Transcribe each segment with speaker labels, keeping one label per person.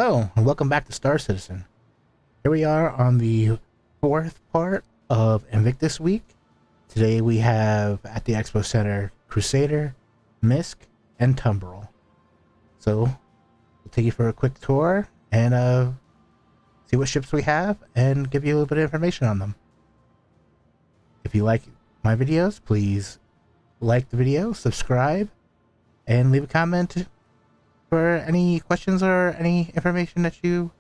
Speaker 1: Hello, and welcome back to Star Citizen. Here we are on the fourth part of Invictus Week. Today we have, at the Expo Center, Crusader, Misc, and Tumbril. So, we'll take you for a quick tour and see what ships we have and give you a little bit of information on them. If you like my videos, please like the video, subscribe, and leave a comment for any questions or any information that you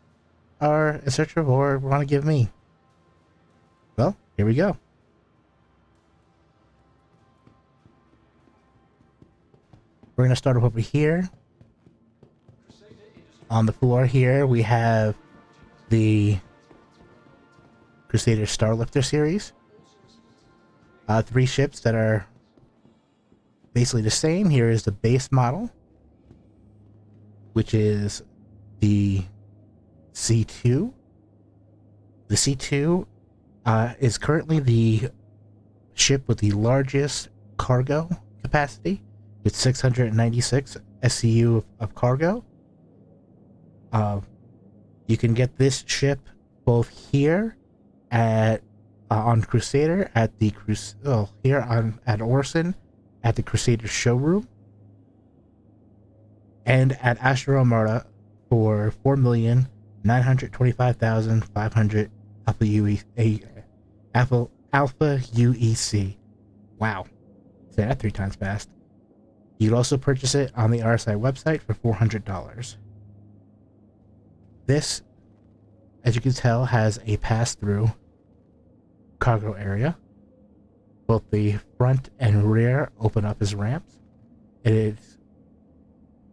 Speaker 1: are in search of or want to give me. Well, here we go. We're going to start off over here. On the floor here, we have the Crusader Starlifter series. 3 ships that are basically the same. Here is the base model, which is the C2. The C2 is currently the ship with the largest cargo capacity, with 696 SCU of cargo. You can get this ship both here at on Crusader at the at Orson at the Crusader showroom, and at Astro Armada for 4,925,500 Alpha UEC. Wow, say that 3 times fast. You can also purchase it on the RSI website for $400. This, as you can tell, has a pass-through cargo area. Both the front and rear open up as ramps. It is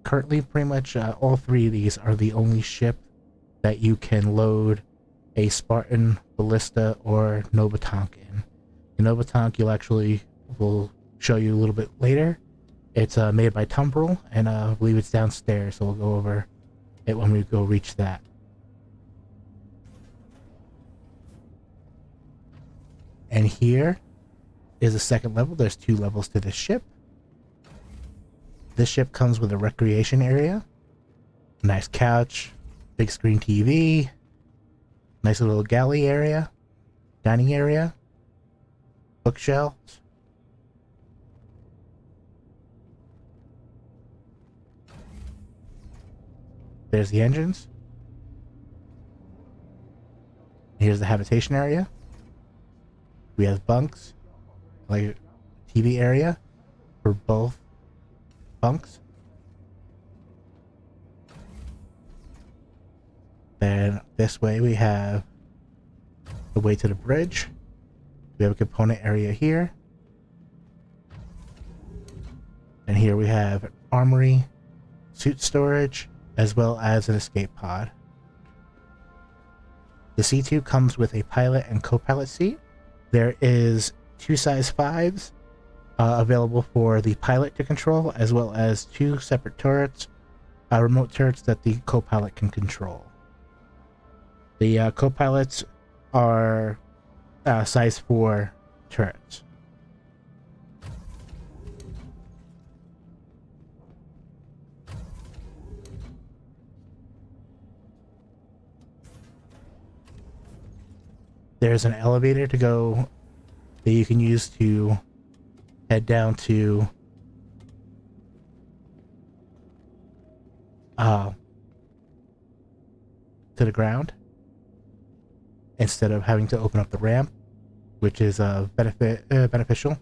Speaker 1: currently pretty much all 3 of these are the only ship that you can load a Spartan, Ballista, or Nova Tank in. The Nova Tank will show you a little bit later. It's made by Tumbril, and I believe it's downstairs, so we'll go over it when we go reach that. And here is the second level. There's 2 levels to this ship. This ship comes with a recreation area, nice couch, big screen TV, nice little galley area, dining area, bookshelves. There's the engines. Here's the habitation area. We have bunks, like TV area for both bunks. Then this way we have the way to the bridge. We have a component area here. And here we have armory, suit storage, as well as an escape pod. The C2 comes with a pilot and co-pilot seat. There is 2 size 5s available for the pilot to control, as well as 2 separate turrets, remote turrets that the co-pilot can control. The co-pilots are size 4 turrets. There's an elevator to go that you can use to head down to the ground instead of having to open up the ramp, which is beneficial.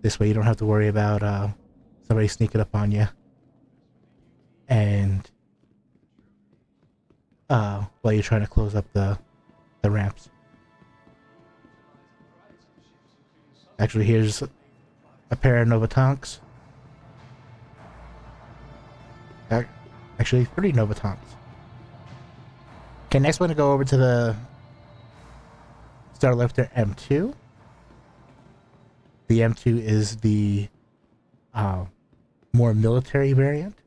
Speaker 1: This way you don't have to worry about somebody sneaking up on you and while you're trying to close up the ramps. Actually, here's a pair of Nova Tanks. Actually, 3 Nova Tanks. Okay, next we're going to go over to the Starlifter M2. The M2 is the more military variant.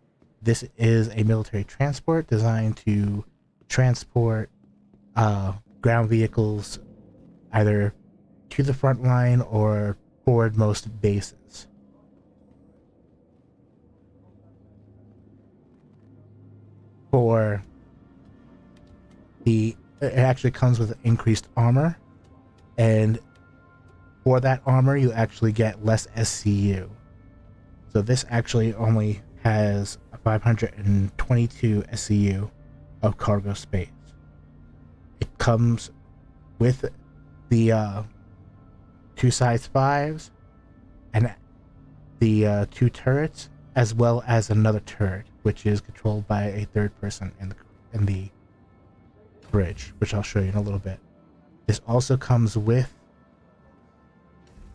Speaker 1: This is a military transport designed to transport ground vehicles either to the front line or forward most bases. For it actually comes with increased armor, and for that armor you actually get less SCU. So this actually only has 522 SCU of cargo space. It comes with the 2 size 5s and the 2 turrets, as well as another turret, which is controlled by a third person in the bridge, which I'll show you in a little bit. This also comes with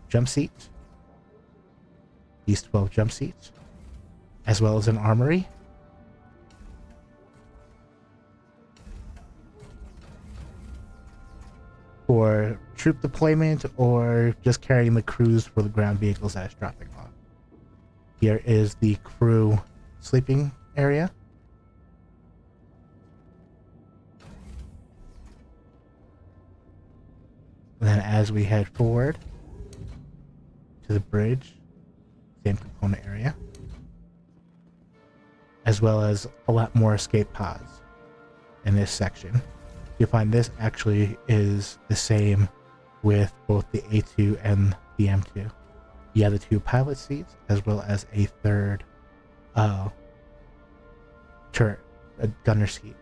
Speaker 1: jump seats, these 12 jump seats, as well as an armory. For troop deployment or just carrying the crews for the ground vehicles that it's dropping off. Here is the crew sleeping area. And then as we head forward to the bridge, same component area, as well as a lot more escape pods in this section. You'll find this actually is the same with both the A2 and the M2. You have the 2 pilot seats, as well as a third turret, a gunner seat.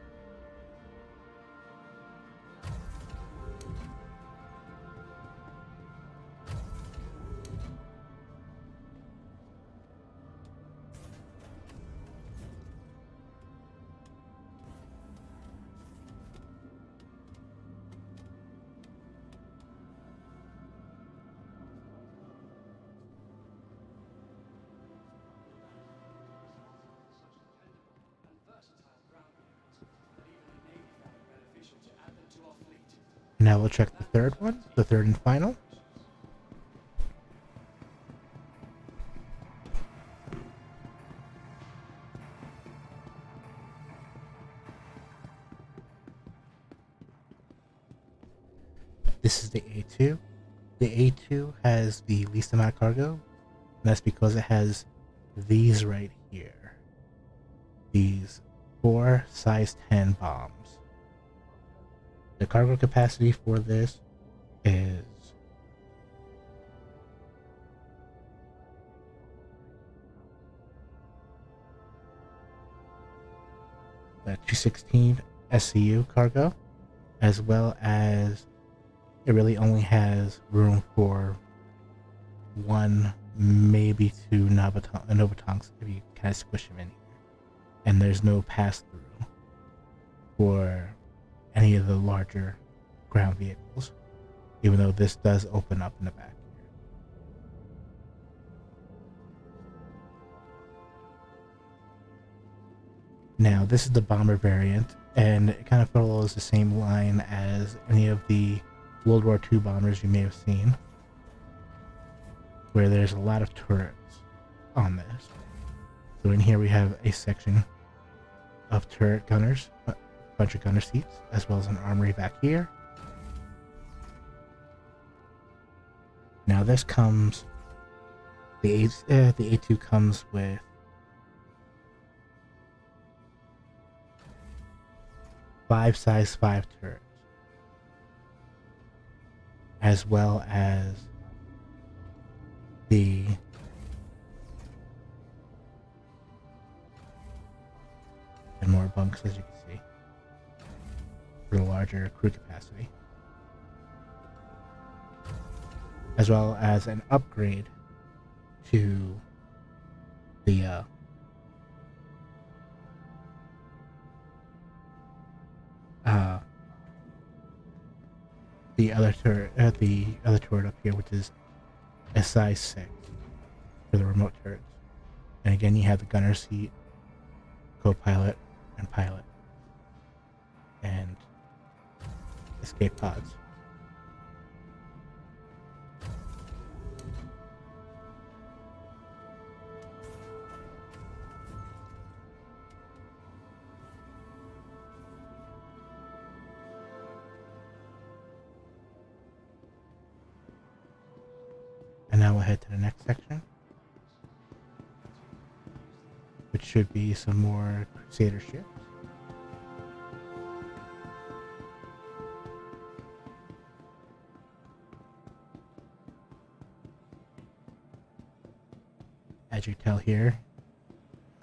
Speaker 1: Now we'll check the third one, the third and final. This is the A2. The A2 has the least amount of cargo, and that's because it has these right here. These 4 size 10 bombs. The cargo capacity for this is 216 SCU cargo, as well as it really only has room for 1, maybe 2 Novatonks if you kind of squish them in here. And there's no pass-through for any of the larger ground vehicles, even though this does open up in the back here. Now, this is the bomber variant, and it kind of follows the same line as any of the World War II bombers you may have seen, where there's a lot of turrets on this. So in here we have a section of turret gunners, a bunch of gunner seats, as well as an armory back here. Now this comes, the A2 comes with size 5 turrets, as well as the and more bunks, as you can see, for the larger crew capacity, as well as an upgrade to the the other turret up here, which is a size 6 for the remote turrets. And again, you have the gunner seat, co-pilot, and pilot, and escape pods. And now we'll head to the next section, which should be some more Crusader ships. As you tell here,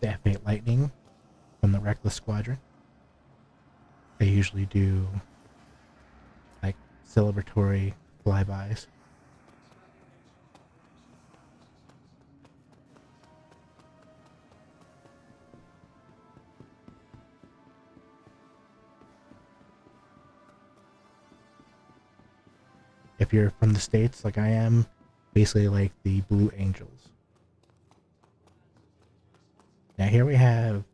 Speaker 1: the F8 Lightning from the Reckless Squadron. They usually do like celebratory flybys. If you're from the States like I am, basically like the Blue Angels. Now here we have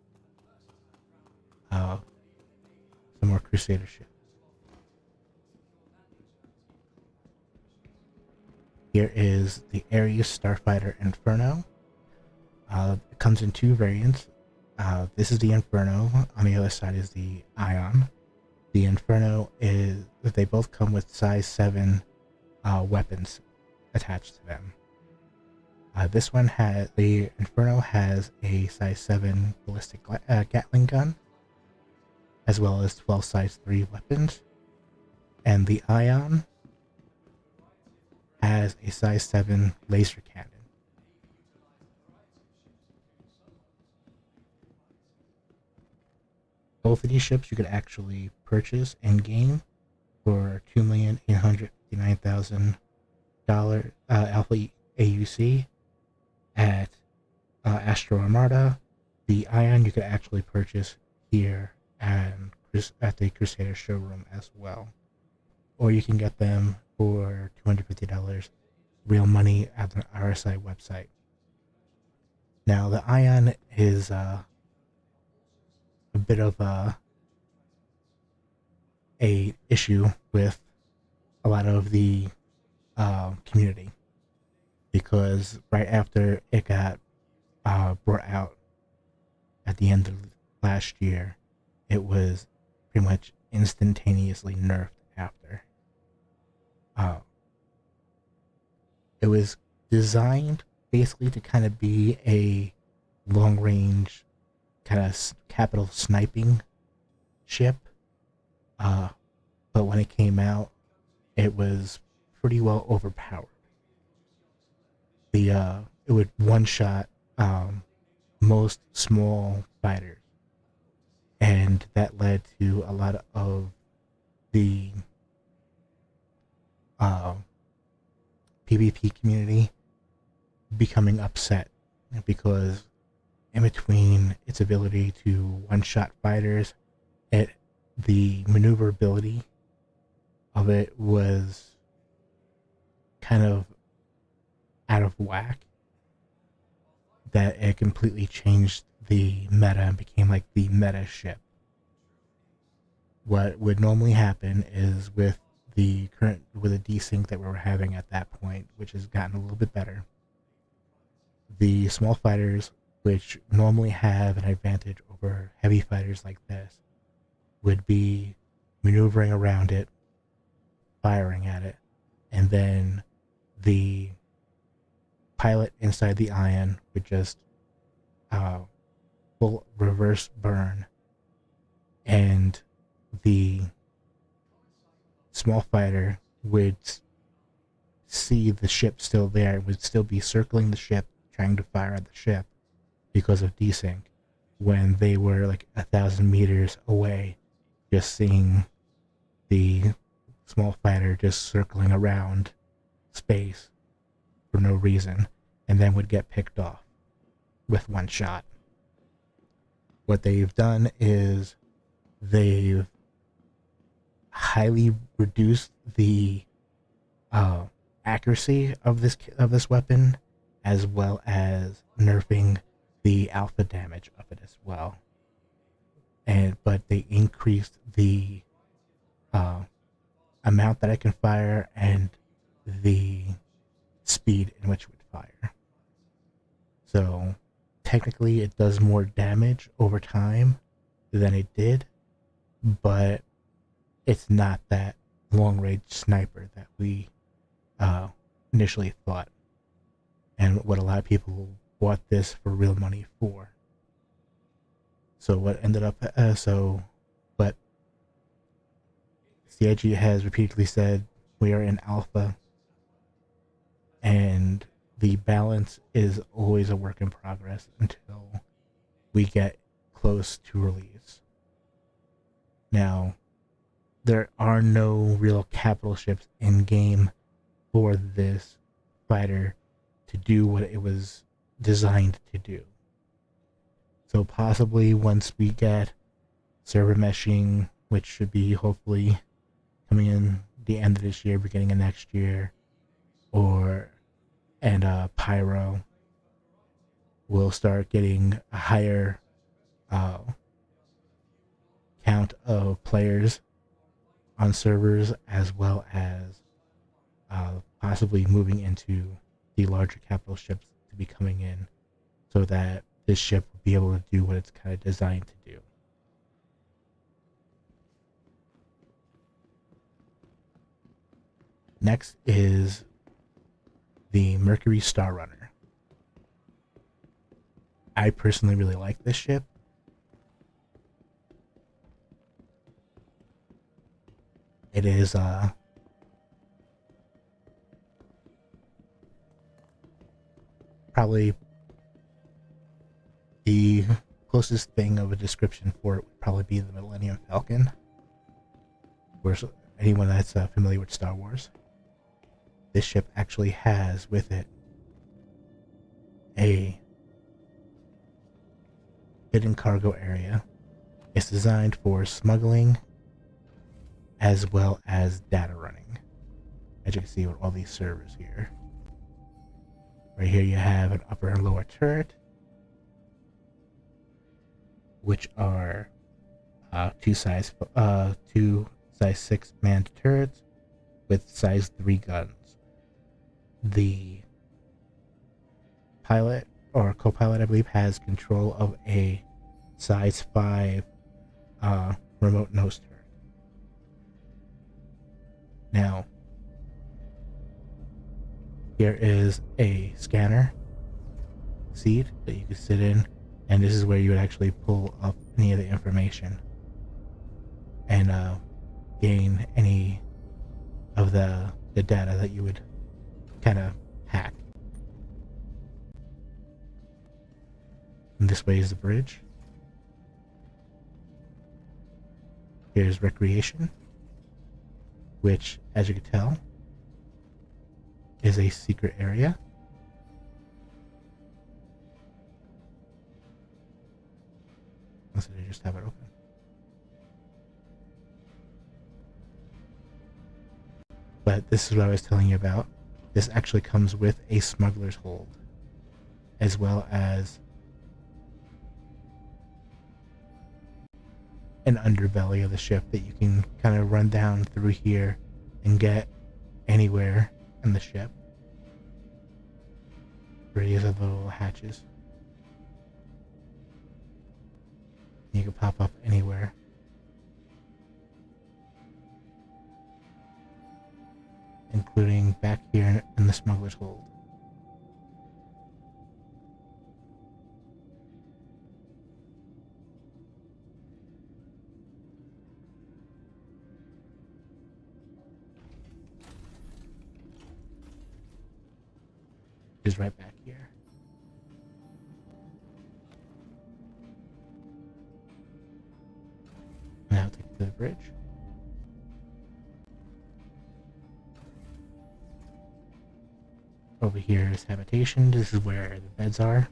Speaker 1: some more Crusader ships. Here is the Ares Starfighter Inferno. It comes in two variants. This is the Inferno. On the other side is the Ion. The Inferno is, they both come with size 7 weapons attached to them. This one has, the Inferno has a size 7 ballistic Gatling gun, as well as 12 size 3 weapons. And the Ion has a size 7 laser cannon. Both of these ships you could actually purchase in game for $2,859,000 Alpha AUC at Astro Armada. The Ion you could actually purchase here and at the Crusader showroom as well, or you can get them for $250 real money at the RSI website. Now the Ion is a bit of a issue with a lot of the community, because right after it got brought out at the end of last year, it was pretty much instantaneously nerfed after. It was designed basically to kind of be a long range kind of capital sniping ship, but when it came out, it was pretty well overpowered. It would one shot most small fighters, and that led to a lot of the PvP community becoming upset, because in between its ability to one-shot fighters, the maneuverability of it was kind of out of whack, that it completely changed the meta and became like the meta ship. What would normally happen is with the desync that we were having at that point, which has gotten a little bit better, the small fighters, which normally have an advantage over heavy fighters like this, would be maneuvering around it, firing at it, and then the pilot inside the Ion would just full reverse burn, and the small fighter would see the ship still there, would still be circling the ship, trying to fire at the ship because of desync, when they were like 1,000 meters away, just seeing the small fighter just circling around space for no reason, and then would get picked off with one shot. What they've done is they've highly reduced the accuracy of this weapon, as well as nerfing the alpha damage of it as well. But they increased the amount that I can fire and the speed in which it would fire. So technically it does more damage over time than it did, but it's not that long range sniper that we initially thought, and what a lot of people bought this for real money for. So what ended up, but CIG has repeatedly said we are in alpha, and the balance is always a work in progress until we get close to release. Now, there are no real capital ships in game for this fighter to do what it was designed to do. So possibly once we get server meshing, which should be hopefully coming in the end of this year, beginning of next year, and Pyro, we'll start getting a higher count of players on servers, as well as possibly moving into the larger capital ships to be coming in, so that this ship will be able to do what it's kind of designed to do. Next is the Mercury Star Runner. I personally really like this ship. It is probably the closest thing of a description for it would probably be the Millennium Falcon. For anyone that's familiar with Star Wars, this ship actually has with it a hidden cargo area. It's designed for smuggling as well as data running, as you can see with all these servers here. Right here you have an upper and lower turret, which are two size 6 manned turrets with size 3 guns. The pilot or co-pilot, I believe, has control of a size 5 remote nose turret. Now, here is a scanner seat that you can sit in, and this is where you would actually pull up any of the information and gain any of the data that you would kind of hack. And this way is the bridge. Here's recreation, which, as you can tell, is a secret area. Unless I just have it open. But this is what I was telling you about. This actually comes with a smuggler's hold, as well as an underbelly of the ship that you can kind of run down through here and get anywhere in the ship. These are the little hatches. You can pop up anywhere. Including back here in the smuggler's hold. Is right back here. Now take it to the bridge. Over here is habitation. This is where the beds are, as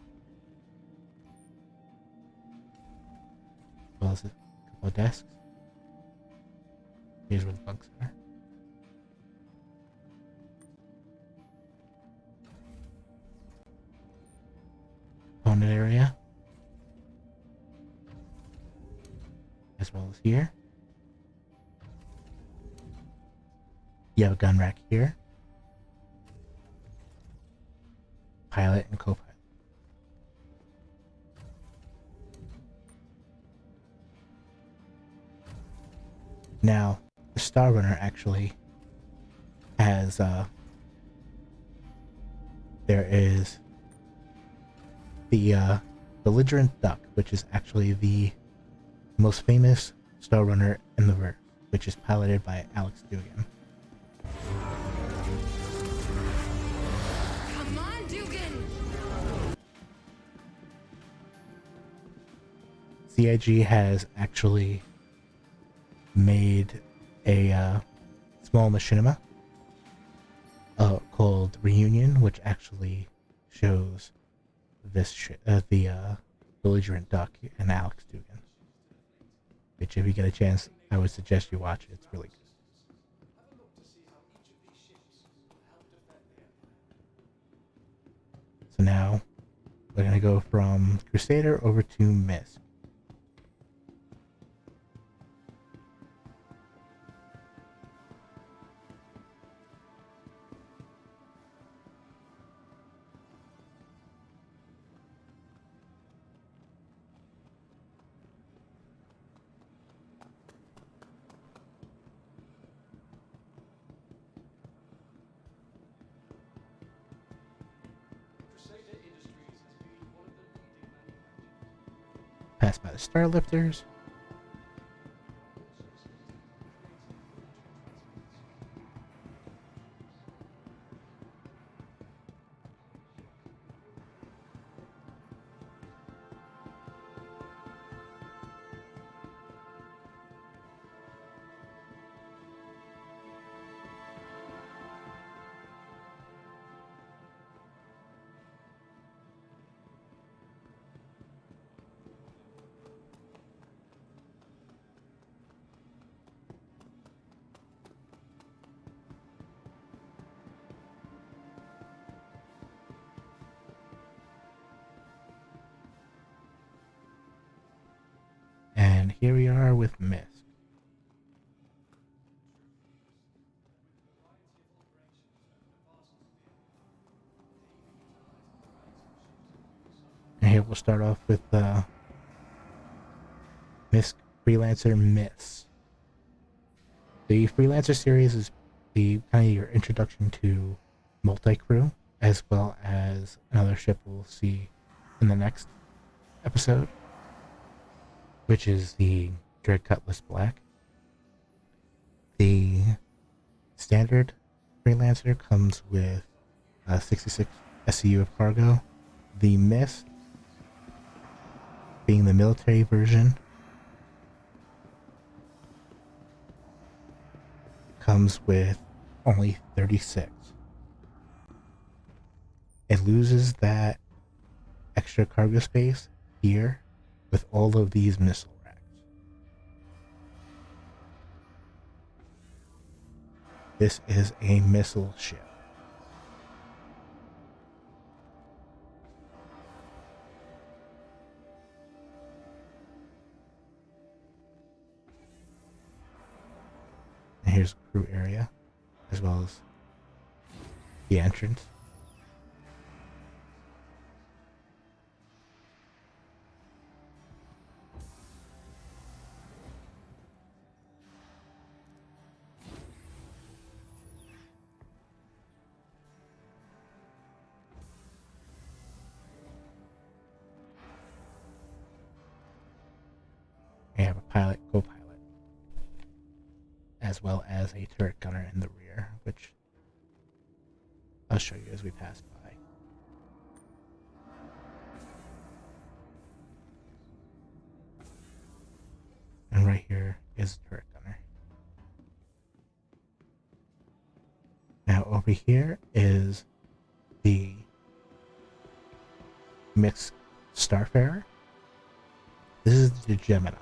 Speaker 1: well as a couple of desks. Here's where the bunks are. Component area, as well as here. You have a gun rack here. Pilot and co-pilot. Now, the Star Runner actually has there is the belligerent duck, which is actually the most famous Star Runner in the verse, which is piloted by Alex Dugan.
Speaker 2: Come on, dude.
Speaker 1: CIG has actually made a small machinima called Reunion, which actually shows the belligerent duck and Alex Dugan. Which, if you get a chance, I would suggest you watch it. It's really good. So now we're gonna go from Crusader over to Misc. Pass by the Starlifters. And here we are with Misc. And here we'll start off with Misc Freelancer Myths. The Freelancer series is the kind of your introduction to multi-crew, as well as another ship we'll see in the next episode, which is the Dread Cutlass Black. The standard Freelancer comes with 66 SCU of cargo. The Myth, being the military version, comes with only 36. It loses that extra cargo space here with all of these missile racks. This is a missile ship. And here's the crew area, as well as the entrance. We have a pilot, co-pilot, as well as a turret gunner in the rear, which I'll show you as we pass by. And right here is the turret gunner. Now over here is the Misc Starfarer. This is the Gemini.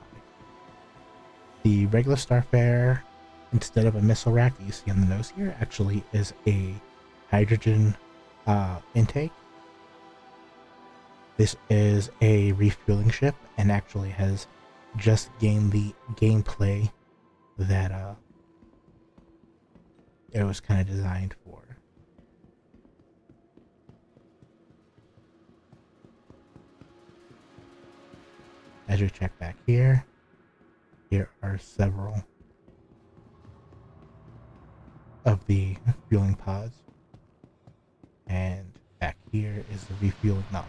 Speaker 1: The regular Starfarer, instead of a missile rack that you see on the nose here, actually is a hydrogen intake. This is a refueling ship and actually has just gained the gameplay that it was kind of designed for. As you check back here, here are several of the fueling pods, and back here is the refueling nozzle.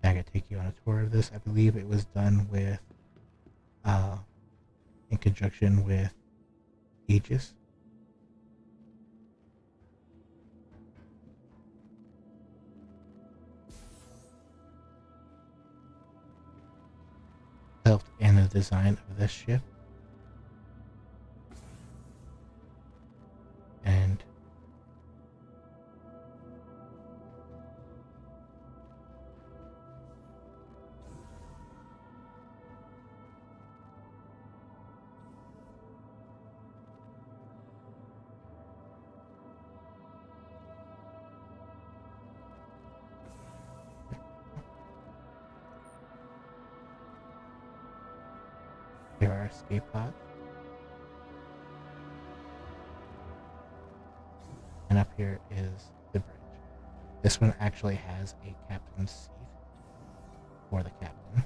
Speaker 1: I could take you on a tour of this. I believe it was done with, in conjunction with Aegis. helped in the design of this ship. And here are escape pods. And up here is the bridge. This one actually has a captain's seat for the captain.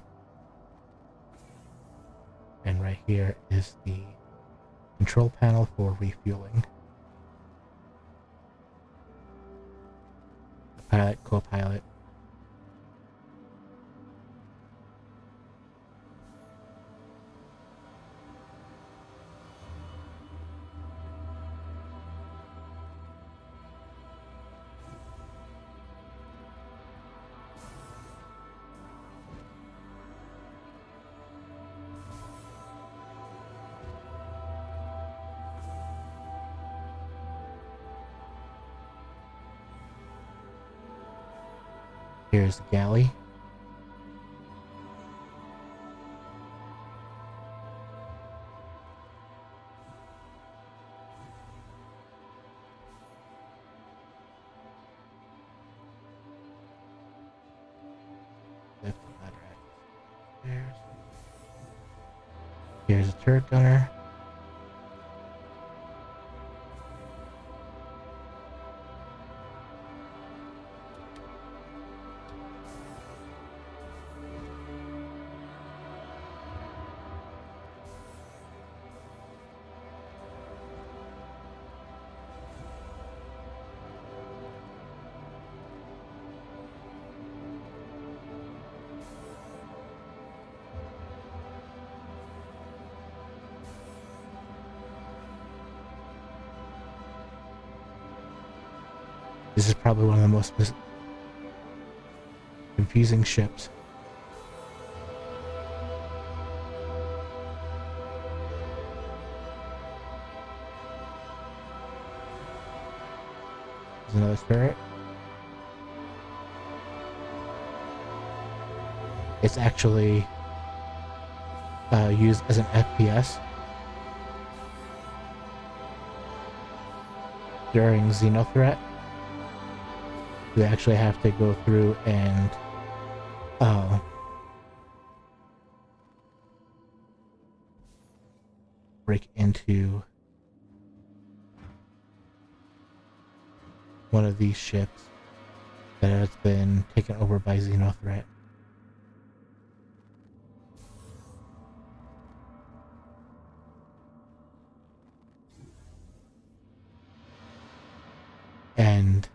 Speaker 1: And right here is the control panel for refueling. The pilot, co-pilot. Here's the galley. Lift the ladder upstairs. Here's a turret gunner. This is probably one of the most confusing ships. There's another turret. It's actually used as an FPS during Xenothreat. We actually have to go through and break into one of these ships that has been taken over by Xenothreat. And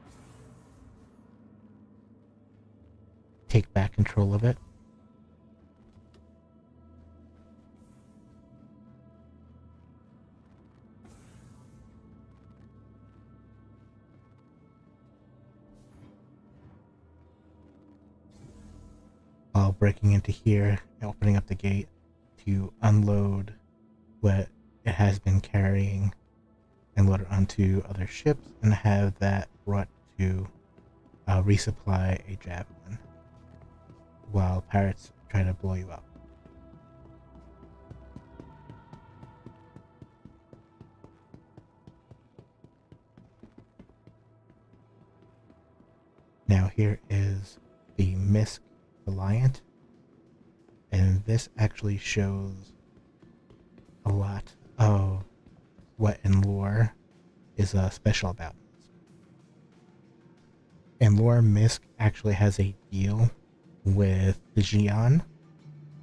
Speaker 1: take back control of it. While breaking into here and opening up the gate to unload what it has been carrying and load it onto other ships and have that brought to resupply a javelin while pirates try to blow you up. Now here is the Misc Reliant, and this actually shows a lot of what in lore is special about this. In lore, Misc actually has a deal with the Xi'an,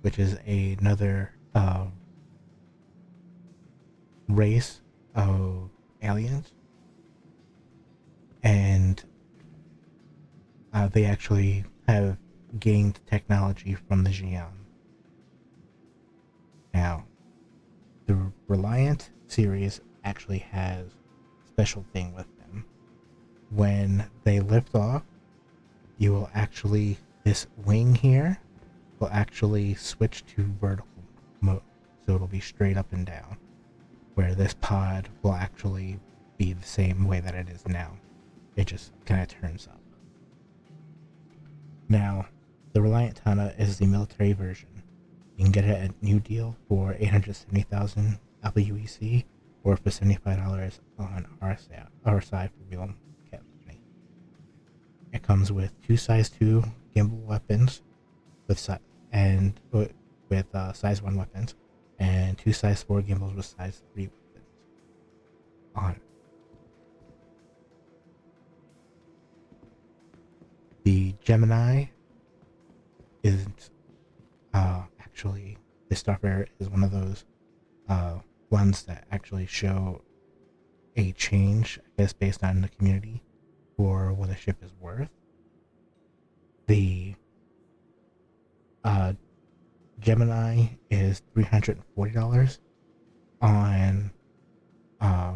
Speaker 1: which is another race of aliens, and they actually have gained technology from the Xi'an. Now, the Reliant series actually has a special thing with them. When they lift off, you will actually, this wing here will actually switch to vertical mode, so it'll be straight up and down, where this pod will actually be the same way that it is now. It just kind of turns up. Now, the Reliant Tana is the military version. You can get it at New Deal for 870,000 Alpha UEC, or for $75 on RSI for real kit money. It comes with two size 2 gimbal weapons with size 1 weapons, and two size 4 gimbals with size 3 weapons on it. The Gemini is actually, the Starfare is one of those ones that actually show a change, I guess, based on the community for what a ship is worth. The Gemini is $340 on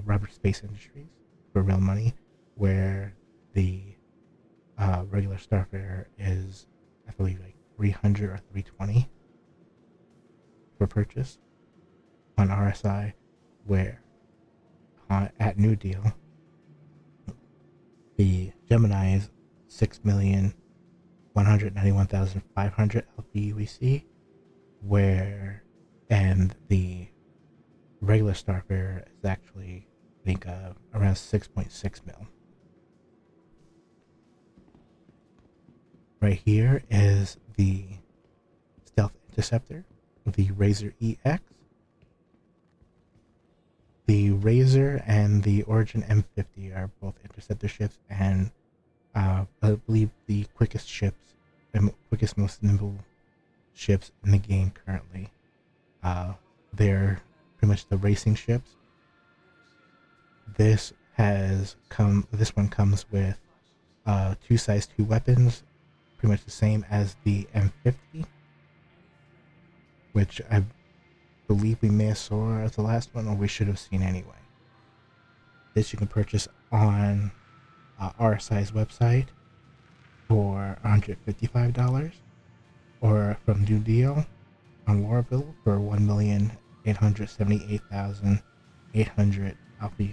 Speaker 1: Robert Space Industries for real money, where the regular Starfare is, I believe, like 300 or 320 for purchase on RSI, where at New Deal the Gemini is 6,191,500 LPUEC, where and the regular Starfare is actually, I think, around 6.6 mil. Right here is the Stealth Interceptor, the Razor EX. The Razor and the Origin M50 are both interceptor ships, and I believe the quickest ships, quickest, most nimble ships in the game currently. They're pretty much the racing ships. This one comes with two size 2 weapons, pretty much the same as the M50, which I believe we may have saw as the last one, or we should have seen anyway. This you can purchase on RSI's website for $155, or from New Deal on Lorville for 1,878,800 Alpha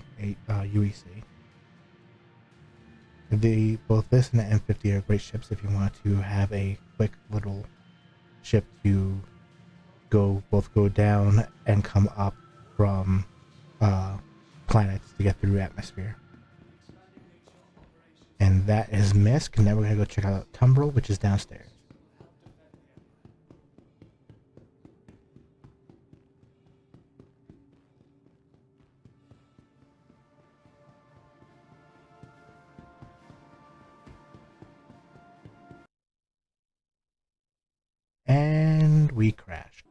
Speaker 1: UEC. Both this and the M50 are great ships if you want to have a quick little ship to go down and come up from planets to get through atmosphere. And that is Misc, and then we're gonna go check out Tumbril, which is downstairs. And we crashed.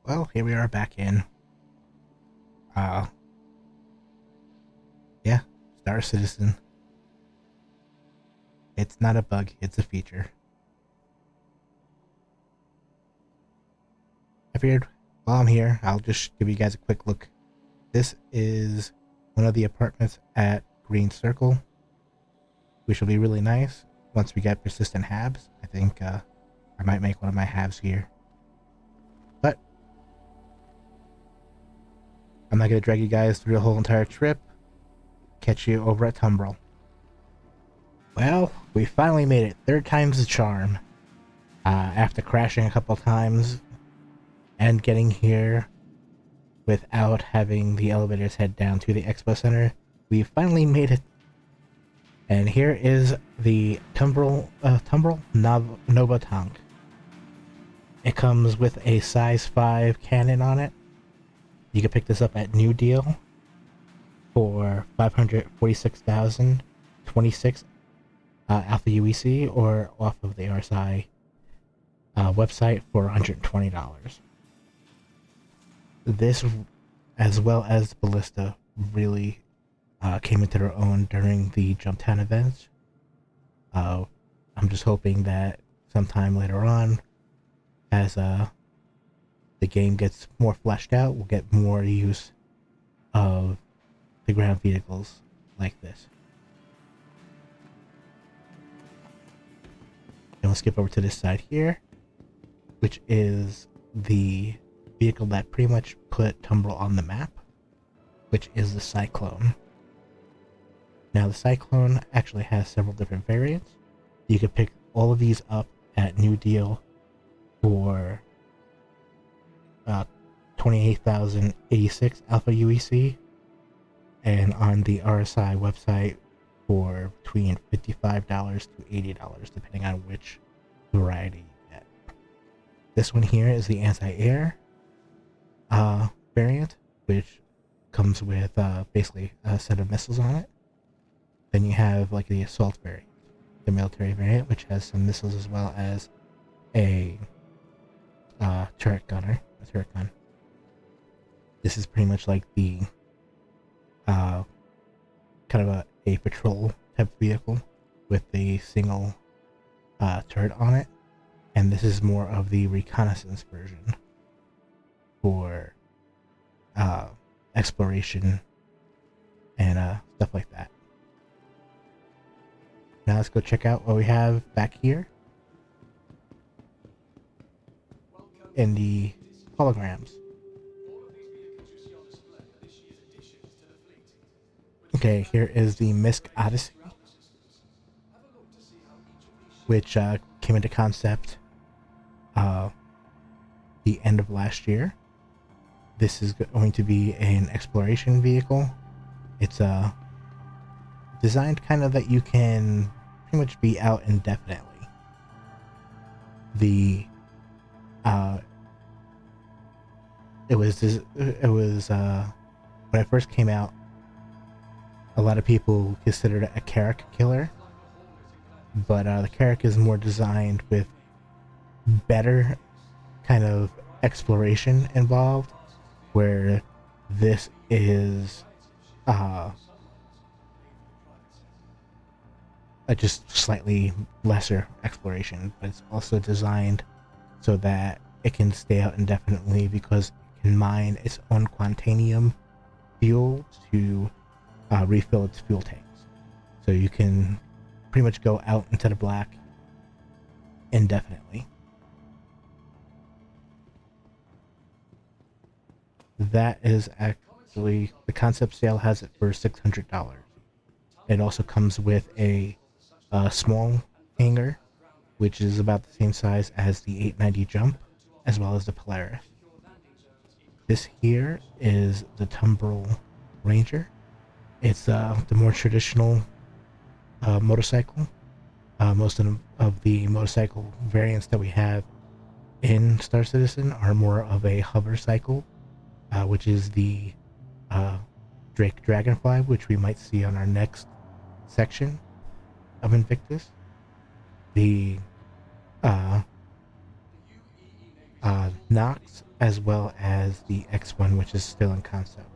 Speaker 1: Well, here we are back in. Yeah, Star Citizen. It's not a bug, it's a feature. I figured while I'm here, I'll just give you guys a quick look. This is one of the apartments at Green Circle, which will be really nice once we get persistent halves. I think I might make one of my halves here. But I'm not going to drag you guys through the whole entire trip. Catch you over at Tumbril. Well, we finally made it. Third time's the charm. After crashing a couple times and getting here without having the elevators head down to the Expo Center, we finally made it. And here is the Tumbril Nova tank. It comes with a size 5 cannon on it. You can pick this up at New Deal for 546,026 Alpha UEC, or off of the RSI website for $120. This, as well as Ballista, really came into their own during the Jumptown events. I'm just hoping that sometime later on, as the game gets more fleshed out, we'll get more use of the ground vehicles like this. And we'll skip over to this side here, which is the vehicle that pretty much put Tumbril on the map, which is the Cyclone. Now the Cyclone actually has several different variants. You can pick all of these up at New Deal for 28,086 Alpha UEC, and on the RSI website for between $55 to $80, depending on which variety you get. This one here is the anti-air variant, which comes with basically a set of missiles on it. Then you have like the assault variant, the military variant, which has some missiles as well as a turret gun. This is pretty much like the kind of a patrol type vehicle with a single turret on it, and this is more of the reconnaissance version for exploration and stuff like that. Now let's go check out what we have back here in the holograms. Okay, here is the Misc Odyssey, which came into concept the end of last year. This is going to be an exploration vehicle. It's designed kind of that you can pretty much be out indefinitely. It was when it first came out, a lot of people considered it a Carrack killer, but the Carrack is more designed with better kind of exploration involved, where this is a just slightly lesser exploration, but it's also designed so that it can stay out indefinitely because it can mine its own quantanium fuel to refill its fuel tanks. So you can pretty much go out into the black indefinitely. That is actually, the concept sale has it for $600. It also comes with a small hangar, which is about the same size as the 890 Jump, as well as the Polaris. This here is the Tumbril Ranger. It's the more traditional motorcycle. Most of the motorcycle variants that we have in Star Citizen are more of a hover cycle, which is the Drake Dragonfly, which we might see on our next section of Invictus. The Nox, as well as the X1, which is still in concept.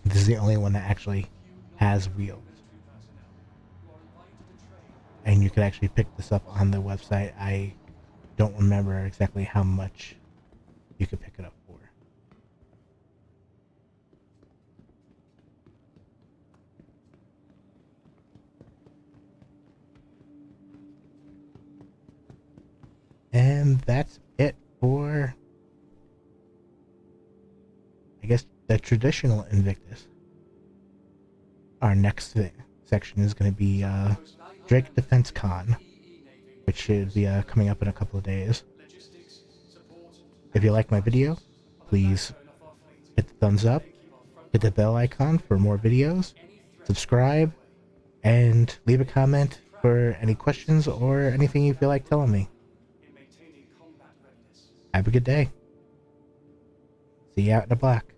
Speaker 1: This is the only one that actually has wheels. And you can actually pick this up on the website. I don't remember exactly how much you could pick it up for. And that's it for, I guess, the traditional Invictus. Our next section is going to be Drake Defense Con, which should be coming up in a couple of days. If you like my video, please hit the thumbs up, hit the bell icon for more videos, subscribe, and leave a comment for any questions or anything you feel like telling me. Have a good day. See you out in the black.